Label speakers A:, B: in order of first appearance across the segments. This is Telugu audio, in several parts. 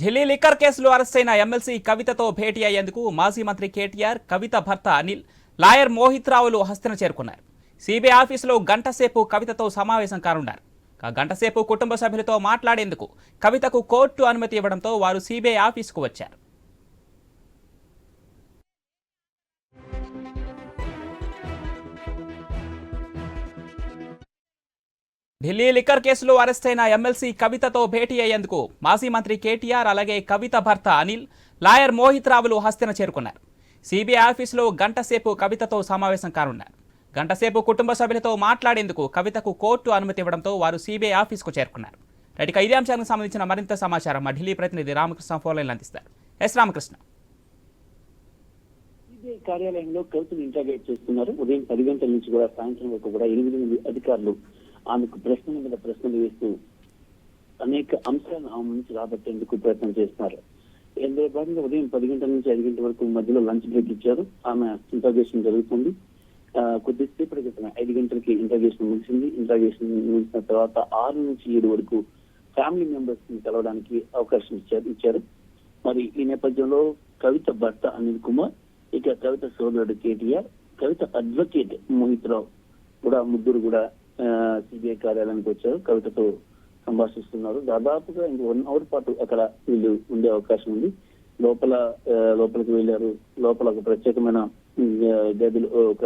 A: ఢిల్లీ లిక్కర్ కేసులో అరెస్టైన ఎమ్మెల్సీ కవితతో భేటీ అయ్యేందుకు మాజీ మంత్రి కేటీఆర్, కవిత భర్త అనిల్, లాయర్ మోహిత్ రావులు హస్తిన చేరుకున్నారు. సిబిఐ ఆఫీసులో గంటసేపు కవితతో సమావేశం కానున్నారు. గంటసేపు కుటుంబ సభ్యులతో మాట్లాడేందుకు కవితకు కోర్టు అనుమతి ఇవ్వడంతో వారు సిబిఐ ఆఫీసుకు వచ్చారు. ఢిల్లీ లిక్కర్ కేసులో అరెస్టైన ఎమ్మెల్సీ కవితతో భేటీ అయ్యేందుకు మాజీ మంత్రి కేటీఆర్, అలాగే కవిత భర్త అనిల్, లాయర్ మోహిత్ రావులు హస్తిన చేరుకున్నారు. సిబిఐ ఆఫీసులో గంటసేపు కవితతో సమావేశం కానున్నారు. గంటసేపు కుటుంబ సభ్యులతో మాట్లాడేందుకు కవితకు కోర్టు అనుమతి ఇవ్వడంతో వారు సిబిఐ ఆఫీసుకు చేరుకున్నారు. ఇక ఇదే అంశానికి సంబంధించిన మరింత సమాచారం మా ఢిల్లీ ప్రతినిధి రామకృష్ణ ఫోన్ లైన్లో అందిస్తారు. రామకృష్ణ.
B: సిబిఐ కార్యాలయంలో కవితను ఇంటర్గేట్ చేస్తున్నారు. ఉదయం 10 గంటల నుంచి కూడా సాయంత్రం వరకు కూడా 8 మంది అధికారులు ఆమెకు ప్రశ్నల మీద ప్రశ్నలు వేస్తూ అనేక అంశాలను ఆమె నుంచి రాబట్టేందుకు ప్రయత్నం చేస్తున్నారు. ఇందులో భాగంగా ఉదయం 10 గంటల నుంచి 5 గంటల వరకు మధ్యలో లంచ్ బ్రేక్ ఇచ్చారు. ఆమె ఇంటర్గేషన్ జరుగుతుంది. కొద్దిసేపటి క్రితం 5 గంటలకి ఇంటర్గేషన్ ముగిసింది. ఇంటర్గేషన్ ముగిసిన తర్వాత 6 నుంచి 7 వరకు ఫ్యామిలీ మెంబర్స్ ని కలవడానికి అవకాశం ఇచ్చారు. మరి ఈ నేపథ్యంలో కవిత భర్త అనిల్ కుమార్, ఇక కవిత సోదరుడు కేటీఆర్, కవిత అడ్వకేట్ మోహిత్ రావు కూడా ముగ్గురు కూడా సిబిఐ కార్యాలయానికి వచ్చారు. కవితతో సంభాషిస్తున్నారు. దాదాపుగా ఇంక 1 అవర్ పాటు అక్కడ వీళ్ళు ఉండే అవకాశం ఉంది. లోపలికి వెళ్ళారు. లోపల ఒక ప్రత్యేకమైన గదిలో ఒక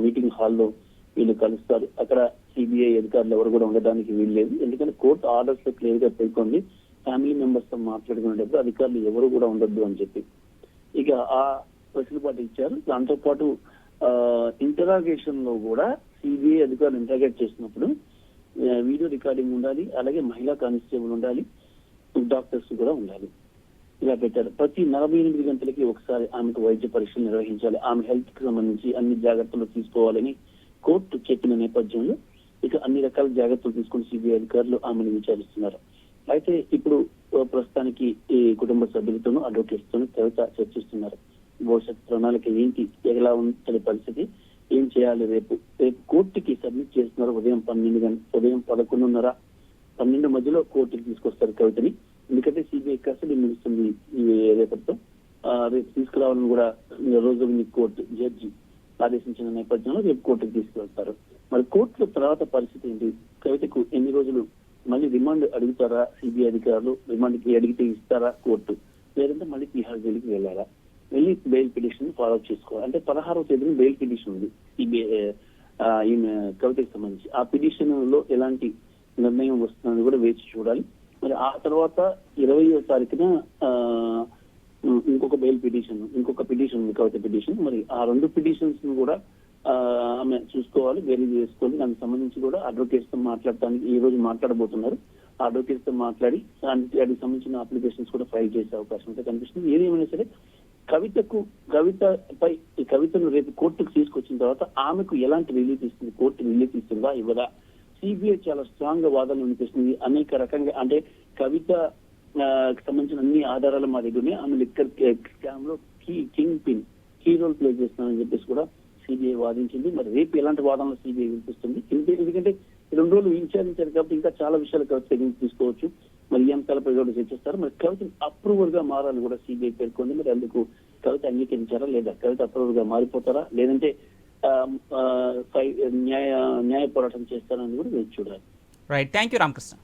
B: మీటింగ్ హాల్లో వీళ్ళు కలుస్తారు. అక్కడ సిబిఐ అధికారులు ఎవరు కూడా ఉండడానికి వీల్లేదు. ఎందుకంటే కోర్టు ఆర్డర్స్ లో క్లియర్ గా పేర్కొంది ఫ్యామిలీ మెంబర్స్ తో మాట్లాడుకునేటప్పుడు అధికారులు ఎవరు కూడా ఉండొద్దు అని చెప్పి ఇక ఆ వెసులుబాటు ఇచ్చారు. దాంతో పాటు ఇంటరాగేషన్ లో కూడా సిబిఐ అధికారులు ఇంటరాగేట్ చేసినప్పుడు వీడియో రికార్డింగ్ ఉండాలి, అలాగే మహిళా కానిస్టేబుల్ ఉండాలి, డాక్టర్స్ కూడా ఉండాలి. ఇలా పెట్టారు. ప్రతి 48 గంటలకి ఒకసారి ఆమెకు వైద్య పరీక్షలు నిర్వహించాలి, ఆమె హెల్త్ కి సంబంధించి అన్ని జాగ్రత్తలు తీసుకోవాలని కోర్టు చెప్పిన నేపథ్యంలో ఇక అన్ని రకాల జాగ్రత్తలు తీసుకుని సిబిఐ అధికారులు ఆమెను విచారిస్తున్నారు. అయితే ఇప్పుడు ప్రస్తుతానికి ఈ కుటుంబ సభ్యులతోనూ అడ్వకేట్స్ తోనూ కవిత చర్చిస్తున్నారు. భవిష్యత్ ప్రణాళిక ఏంటి, ఎలా ఉంటుంది పరిస్థితి, ఏం చేయాలి, రేపు కోర్టుకి సబ్మిట్ చేస్తున్నారు. ఉదయం 11:30, 12 మధ్యలో కోర్టుకి తీసుకొస్తారు కవితని. ఎందుకంటే సిబిఐ కస్టడీ ముగుస్తుంది రేపటితో. రేపు తీసుకురావాలని కూడా రోజు కోర్టు జడ్జి ఆదేశించిన నేపథ్యంలో రేపు కోర్టుకు తీసుకువెళ్తారు. మరి కోర్టులో తర్వాత పరిస్థితి ఏంటి, కవితకు ఎన్ని రోజులు మళ్ళీ రిమాండ్ అడుగుతారా సిబిఐ అధికారులు, రిమాండ్కి అడిగితే ఇస్తారా కోర్టు, లేదంటే మళ్ళీ తిహార్ జైలుకి వెళ్ళారా, వెళ్ళి బెయిల్ పిటిషన్ ఫాలో చేసుకోవాలి. అంటే 16వ తేదీన బెయిల్ పిటిషన్ ఉంది ఈమె కవితకి సంబంధించి. ఆ పిటిషన్ లో ఎలాంటి నిర్ణయం వస్తుందని కూడా వేచి చూడాలి. మరి ఆ తర్వాత 20వ తారీఖున ఇంకొక బెయిల్ పిటిషన్, ఇంకొక పిటిషన్ ఉంది, కవిత పిటిషన్. మరి ఆ 2 పిటిషన్స్ ను కూడా ఆమె చూసుకోవాలి, వేరీ చేసుకోవాలి. దానికి సంబంధించి కూడా అడ్వకేట్స్ తో మాట్లాడటానికి ఈ రోజు మాట్లాడబోతున్నారు. ఆ అడ్వకేట్స్ తో మాట్లాడి దానికి సంబంధించిన అప్లికేషన్స్ కూడా ఫైల్ చేసే అవకాశం అయితే కనిపిస్తుంది. ఏదేమైనా సరే కవితను రేపు కోర్టుకు తీసుకొచ్చిన తర్వాత ఆమెకు ఎలాంటి రిలీఫ్ ఇస్తుంది, కోర్టు రిలీఫ్ ఇస్తుందా ఇవ్వదా, సిబిఐ చాలా స్ట్రాంగ్ గా వాదనలు వినిపిస్తుంది. అనేక రకంగా అంటే కవిత సంబంధించిన అన్ని ఆధారాలు మా దగ్గర ఉన్నాయి, ఆమె లిక్కర్ స్కామ్ లో కీ రోల్ ప్లే చేస్తున్నానని చెప్పేసి కూడా సిబిఐ వాదించింది. మరి రేపు ఎలాంటి వాదనలు సిబిఐ వినిపిస్తుంది, ఎందుకంటే 2 రోజులు విచారించారు కాబట్టి ఇంకా చాలా విషయాలు కవిత తీసుకోవచ్చు. మరి ఈ అంశాలపై కూడా చర్చిస్తారు. మరి కవిత అప్రూవర్ గా మారాలని కూడా సిబిఐ పేర్కొంది. మరి అందుకు కవిత అంగీకరించారా లేదా, కవిత అప్రూవర్ గా మారిపోతారా, లేదంటే న్యాయ పోరాటం చేస్తారని కూడా వేచి చూడాలి.
A: Right, thank you Ramakrishna.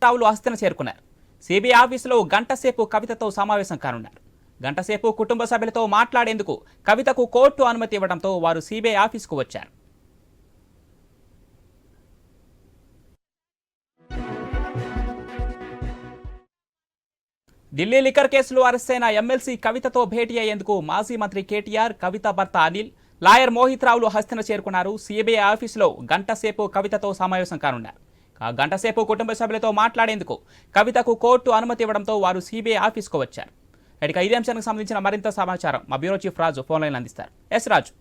A: రావులు హస్తిన చేరుకున్నారు. సిబిఐ ఆఫీసులో గంటసేపు కవితతో సమావేశం కానున్నారు. గంటసేపు కుటుంబ సభ్యులతో మాట్లాడేందుకు కవితకు కోర్టు అనుమతి ఇవ్వడంతో వారు సిబిఐ ఆఫీసుకు వచ్చారు. ఢిల్లీ లిక్కర్ కేసులో అరెస్టైన ఎమ్మెల్సీ కవితతో భేటీ అయ్యేందుకు మాజీ మంత్రి కేటీఆర్, కవిత భర్త అనిల్, లాయర్ మోహిత్ రావులు హస్తిన చేరుకున్నారు. సిబిఐ ఆఫీసులో గంటసేపు కవితతో సమావేశం కానున్నారు. గంటసేపు కుటుంబ సభ్యులతో మాట్లాడేందుకు కవితకు కోర్టు అనుమతి ఇవ్వడంతో వారు సిబిఐ ఆఫీసుకు వచ్చారు. ఇక ఇదే అంశానికి సంబంధించిన మరింత సమాచారం మా బ్యూరో చీఫ్ రాజు ఫోన్ లైన్ అందిస్తారు. రాజు.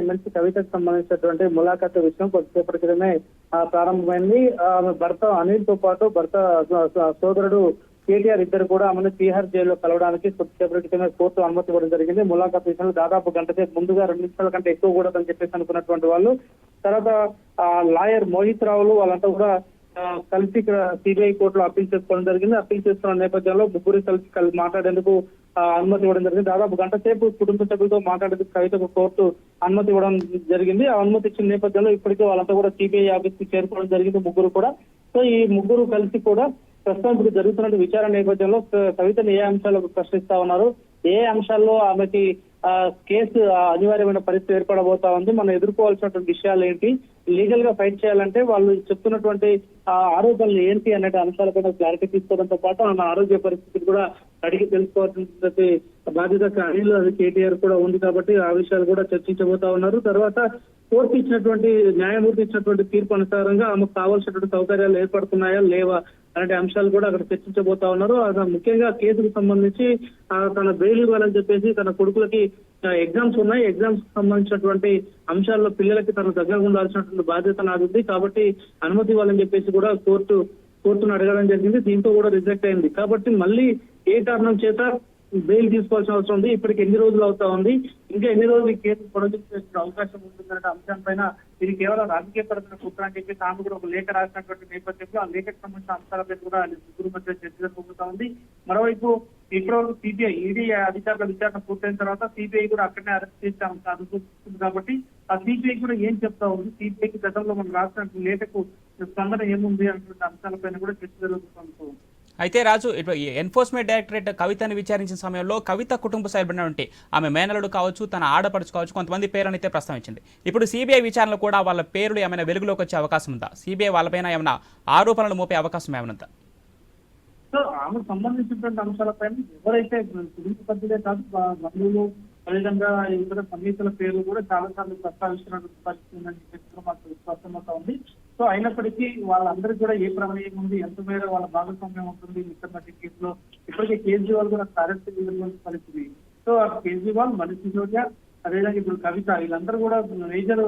C: ఎమ్మెల్సీ కవితకు సంబంధించినటువంటి ములాఖాతు విషయం కొద్దిసేపటి క్రితమే ప్రారంభమైంది. ఆమె భర్త అనిల్ తో పాటు భర్త సోదరుడు కేటీఆర్ ఇద్దరు కూడా ఆమెను తిహార్ జైల్లో కలవడానికి కొద్దిసేపటి క్రితమే కోర్టు అనుమతి ఇవ్వడం జరిగింది. ములాఖాతు విషయంలో దాదాపు గంట సేపు ముందుగా 2 నిమిషాల కంటే ఎక్కువ కూడా అని చెప్పేసి అనుకున్నటువంటి వాళ్ళు తర్వాత లాయర్ మోహిత్ రావులు వాళ్ళంతా కూడా కలిసి ఇక్కడ సిబిఐ కోర్టులో అప్పీల్ చేసుకోవడం జరిగింది. అప్పీల్ చేస్తున్న నేపథ్యంలో ముగ్గురు కలిసి మాట్లాడేందుకు అనుమతి ఇవ్వడం జరిగింది. దాదాపు గంట సేపు కుటుంబ సభ్యులతో మాట్లాడేందుకు కవితకు కోర్టు అనుమతి ఇవ్వడం జరిగింది. ఆ అనుమతి ఇచ్చిన నేపథ్యంలో ఇప్పటికే వాళ్ళంతా కూడా సిబిఐ ఆఫీస్ కి చేరుకోవడం జరిగింది ముగ్గురు కూడా. సో ఈ ముగ్గురు కలిసి కూడా ప్రస్తుతం ఇప్పుడు జరుగుతున్న విచారణ నేపథ్యంలో కవితను ఏ అంశాలకు ప్రశ్నిస్తా ఉన్నారు, ఏ అంశాల్లో ఆమెకి కేసు అనివార్యమైన పరిస్థితి ఏర్పడబోతా ఉంది, మనం ఎదుర్కోవాల్సినటువంటి విషయాలు ఏంటి, లీగల్ గా ఫైట్ చేయాలంటే వాళ్ళు చెప్తున్నటువంటి ఆరోపణలు ఏంటి అనే అంశాలపైన క్లారిటీ తీసుకోవడంతో పాటు ఆమె ఆరోగ్య పరిస్థితిని కూడా అడిగి తెలుసుకోవాల్సినటువంటి బాధ్యత అనిల్ అది కేటీఆర్ కూడా ఉంది కాబట్టి ఆ విషయాలు కూడా చర్చించబోతా ఉన్నారు. తర్వాత కోర్టు ఇచ్చినటువంటి న్యాయమూర్తి ఇచ్చినటువంటి తీర్పు అనుసారంగా ఆమెకు కావాల్సినటువంటి సౌకర్యాలు ఏర్పడుతున్నాయా లేవా అనే అంశాలు కూడా అక్కడ చర్చించబోతా ఉన్నారు. ముఖ్యంగా కేసుకు సంబంధించి తన బెయిల్ ఇవ్వాలని చెప్పేసి తన కొడుకులకి ఎగ్జామ్స్ ఉన్నాయి, ఎగ్జామ్స్ సంబంధించినటువంటి అంశాల్లో పిల్లలకి తను దగ్గరగా ఉండాల్సినటువంటి బాధ్యత నాది కాబట్టి అనుమతి ఇవ్వాలని చెప్పేసి కూడా కోర్టును అడగడం జరిగింది. దీంతో కూడా రిజెక్ట్ అయింది. కాబట్టి మళ్ళీ ఏ కారణం చేత బెయిల్ తీసుకోవాల్సిన అవసరం ఉంది, ఇప్పటికి ఎన్ని రోజులు అవుతా ఉంది, ఇంకా ఎన్ని రోజులు ఈ కేసు పొడిగించే అవకాశం ఉంటుందనే అంశం పైన ఇది కేవలం రాజకీయపరమైన కుట్ర అని చెప్పి తాను కూడా ఒక లేఖ రాసినటువంటి నేపథ్యంలో ఆ లేఖకు సంబంధించిన అంశాలపై కూడా ముగ్గురు మధ్య చర్చ జరుగుతూ ఉంది. మరోవైపు ఇప్పటివరకు సిబిఐ ఈడీ అధికారుల విచారణ పూర్తయిన తర్వాత సిబిఐ కూడా అక్కడనే అరెస్ట్ చేసే అనుకుంటుంది కాబట్టి ఆ సిబిఐ కూడా ఏం చెప్తా ఉంది, సిబిఐకి గతంలో మనం రాసిన లేఖకు స్పందన ఏముంది అనేటువంటి అంశాలపైన కూడా చర్చ జరుగుతుంది.
A: అయితే రాజు, ఎన్ఫోర్స్మెంట్ డైరెక్టరేట్ కవితను విచారించిన సమయంలో కవిత కుటుంబ సభ్యులంటే ఆమె మేనలుడు కావచ్చు, తన ఆడపడుచు కావచ్చు, కొంతమంది పేర్లను అయితే ప్రస్తావించింది. ఇప్పుడు సిబిఐ విచారణలో కూడా వాళ్ళ పేర్లు ఏమైనా వెలుగులోకి వచ్చే అవకాశం ఉందా? సిబిఐ వాళ్ళపైన ఏమైనా ఆరోపణలు మోపే అవకాశం ఏమైనా ఉందా?
C: సో ఆమెకు సంబంధించినటువంటి అంశాలపైన ఎవరైతే కుటుంబ సభ్యులే కాదు బంధువులు అదేవిధంగా ఇతర సన్నిహితుల పేర్లు కూడా చాలా సార్లు ప్రస్తావిస్తున్నటువంటి పరిస్థితి ఉందని చెప్పి మాకు స్పష్టమవుతా ఉంది. సో అయినప్పటికీ వాళ్ళందరికీ కూడా ఏ ప్రమేయం ఉంది, ఎంత మేర వాళ్ళ భాగస్వామ్యం ఉంటుంది మిస్టర్ మధ్య కేసులో ఇప్పటికే కేజ్రీవాల్ కూడా అరెస్ట్ చేయాల్సిన పరిస్థితి. సో కేజ్రీవాల్, మనీష్ సిసోడియా, అదేవిధంగా ఇప్పుడు కవిత వీళ్ళందరూ కూడా మేజర్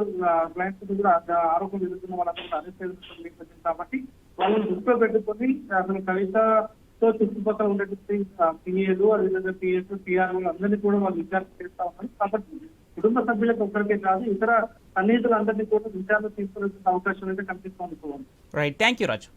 C: క్లయింట్స్ కూడా ఆరోపణలు ఎదుర్కొన్న వాళ్ళందరూ అరెస్ట్ చేయాల్సి కాబట్టి వాళ్ళని దృష్టిలో పెట్టుకొని అసలు కవితతో చుట్టుపక్కల ఉండేటువంటి పిఏలు అదేవిధంగా పిఎస్, పిఆర్ఓలు అందరినీ కూడా వాళ్ళు విచారణ చేస్తా ఉన్నారు. కాబట్టి కుటుంబ సభ్యులకు ఒక్కరికే కాదు ఇతర సన్నిహితులందరినీ కూడా విచారణ తీసుకునే అవకాశం అయితే కనిపిస్తూ ఉంటుంది.
A: Right, thank you Raju.